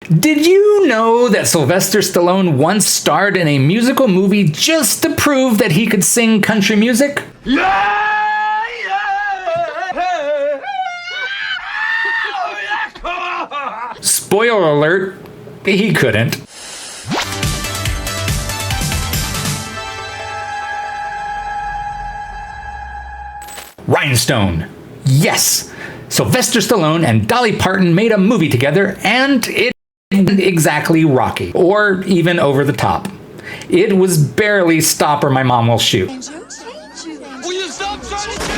Did you know that Sylvester Stallone once starred in a musical movie just to prove that he could sing country music? Spoiler alert, he couldn't. Rhinestone. Yes, Sylvester Stallone and Dolly Parton made a movie together, and it wasn't exactly Rocky, or even over the top. It was barely Stop or My Mom Will Shoot. Will you stop trying to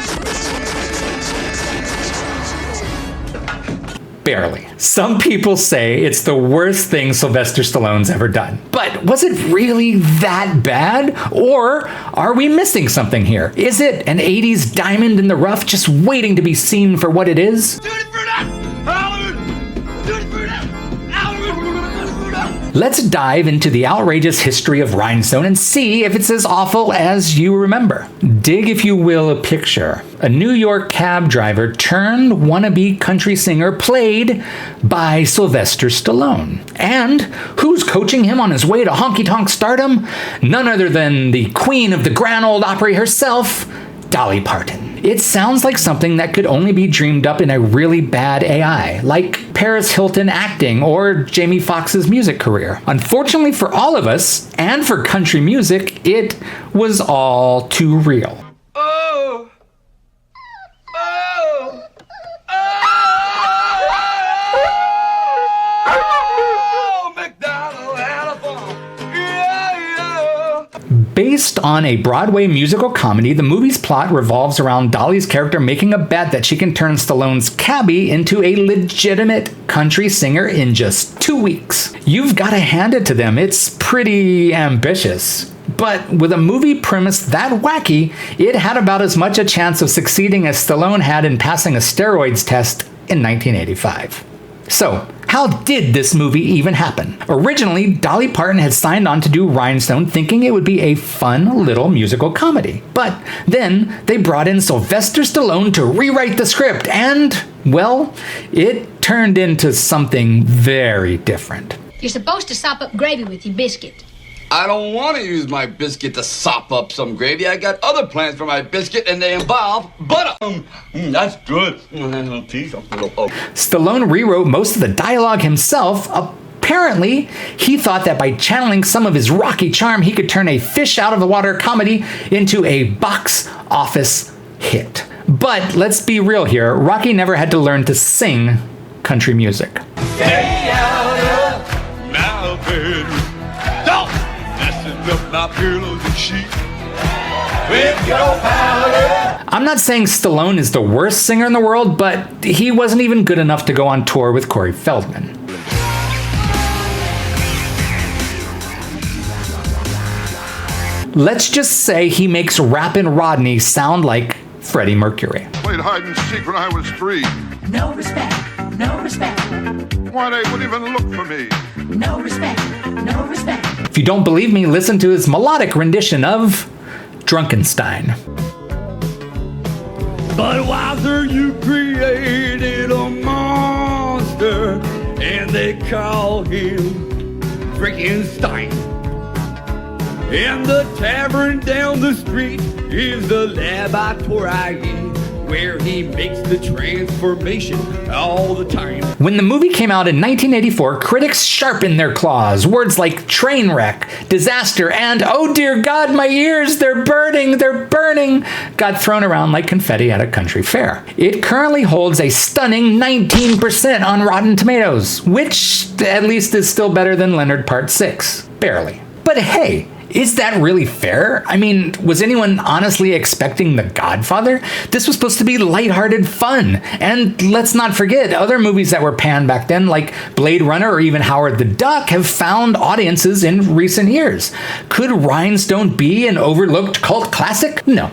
Barely. Some people say it's the worst thing Sylvester Stallone's ever done. But was it really that bad? Or are we missing something here? Is it an 80s diamond in the rough just waiting to be seen for what it is? Let's dive into the outrageous history of Rhinestone and see if it's as awful as you remember. Dig, if you will, a picture. A New York cab driver turned wannabe country singer played by Sylvester Stallone. And who's coaching him on his way to honky-tonk stardom? None other than the queen of the Grand Ole Opry herself, Dolly Parton. It sounds like something that could only be dreamed up in a really bad AI, like Paris Hilton acting or Jamie Foxx's music career. Unfortunately for all of us, and for country music, it was all too real. Oh! Oh! Oh! McDonald had a farm. Yeah, yeah. Based on a Broadway musical comedy, the movie's plot revolves around Dolly's character making a bet that she can turn Stallone's cabbie into a legitimate country singer in just 2 weeks. You've got to hand it to them, it's pretty ambitious. But with a movie premise that wacky, it had about as much a chance of succeeding as Stallone had in passing a steroids test in 1985. So, how did this movie even happen? Originally, Dolly Parton had signed on to do Rhinestone thinking it would be a fun little musical comedy. But then they brought in Sylvester Stallone to rewrite the script and, well, it turned into something very different. You're supposed to sop up gravy with your biscuit. I don't want to use my biscuit to sop up some gravy. I got other plans for my biscuit, and they involve butter. That's good. Stallone rewrote most of the dialogue himself. Apparently, he thought that by channeling some of his Rocky charm, he could turn a fish-out-of-the-water comedy into a box office hit. But let's be real here, Rocky never had to learn to sing country music. Stay out of my bedroom. Don't messing up my pillows and sheets with your powder. I'm not saying Stallone is the worst singer in the world, but he wasn't even good enough to go on tour with Corey Feldman. Let's just say he makes Rappin' Rodney sound like Freddie Mercury. Played hide and seek when I was 3. No respect, no respect, Why they wouldn't even look for me. no respect, no respect. If you don't believe me, listen to his melodic rendition of Drinkenstein. Budweiser, you created a monster, and they call him Drinkenstein. And the tavern down the street is the laboratory where he makes the transformation all the time. When the movie came out in 1984, critics sharpened their claws. Words like trainwreck, disaster, and oh dear God, my ears, they're burning, got thrown around like confetti at a country fair. It currently holds a stunning 19% on Rotten Tomatoes, which at least is still better than Leonard Part 6. Barely. But hey, is that really fair? I mean, was anyone honestly expecting The Godfather? This was supposed to be lighthearted fun. And let's not forget, other movies that were panned back then, like Blade Runner or even Howard the Duck, have found audiences in recent years. Could Rhinestone be an overlooked cult classic? No.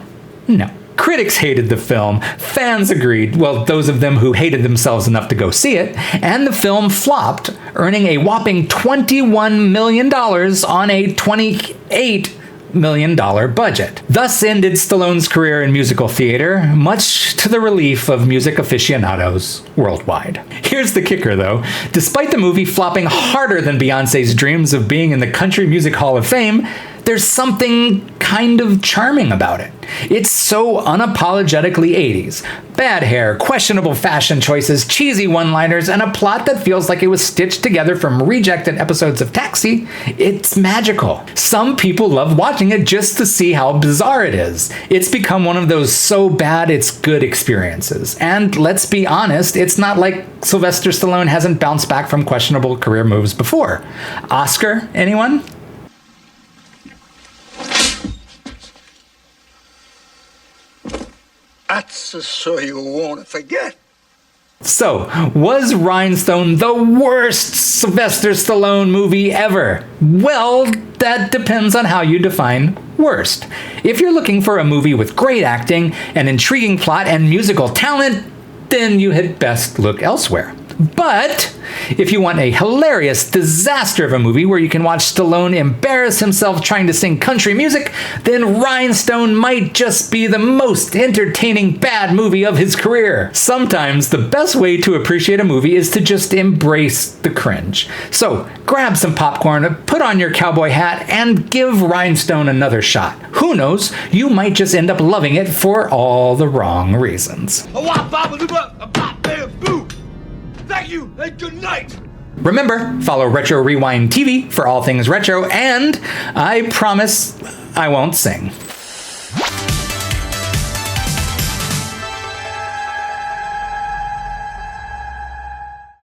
Critics hated the film, fans agreed, well, those of them who hated themselves enough to go see it, and the film flopped, earning a whopping $21 million on a $28 million budget. Thus ended Stallone's career in musical theater, much to the relief of music aficionados worldwide. Here's the kicker, though. Despite the movie flopping harder than Beyoncé's dreams of being in the Country Music Hall of Fame, there's something kind of charming about it. It's so unapologetically 80s. Bad hair, questionable fashion choices, cheesy one-liners, and a plot that feels like it was stitched together from rejected episodes of Taxi. It's magical. Some people love watching it just to see how bizarre it is. It's become one of those so bad it's good experiences. And let's be honest, it's not like Sylvester Stallone hasn't bounced back from questionable career moves before. Oscar, anyone? That's a show you won't forget. So, was Rhinestone the worst Sylvester Stallone movie ever? Well, that depends on how you define worst. If you're looking for a movie with great acting, an intriguing plot, and musical talent, then you had best look elsewhere. But if you want a hilarious disaster of a movie where you can watch Stallone embarrass himself trying to sing country music, then Rhinestone might just be the most entertaining bad movie of his career. Sometimes the best way to appreciate a movie is to just embrace the cringe. So grab some popcorn, put on your cowboy hat, and give Rhinestone another shot. Who knows, you might just end up loving it for all the wrong reasons. Thank you and good night. Remember, follow Retro Rewind TV for all things retro, and I promise I won't sing.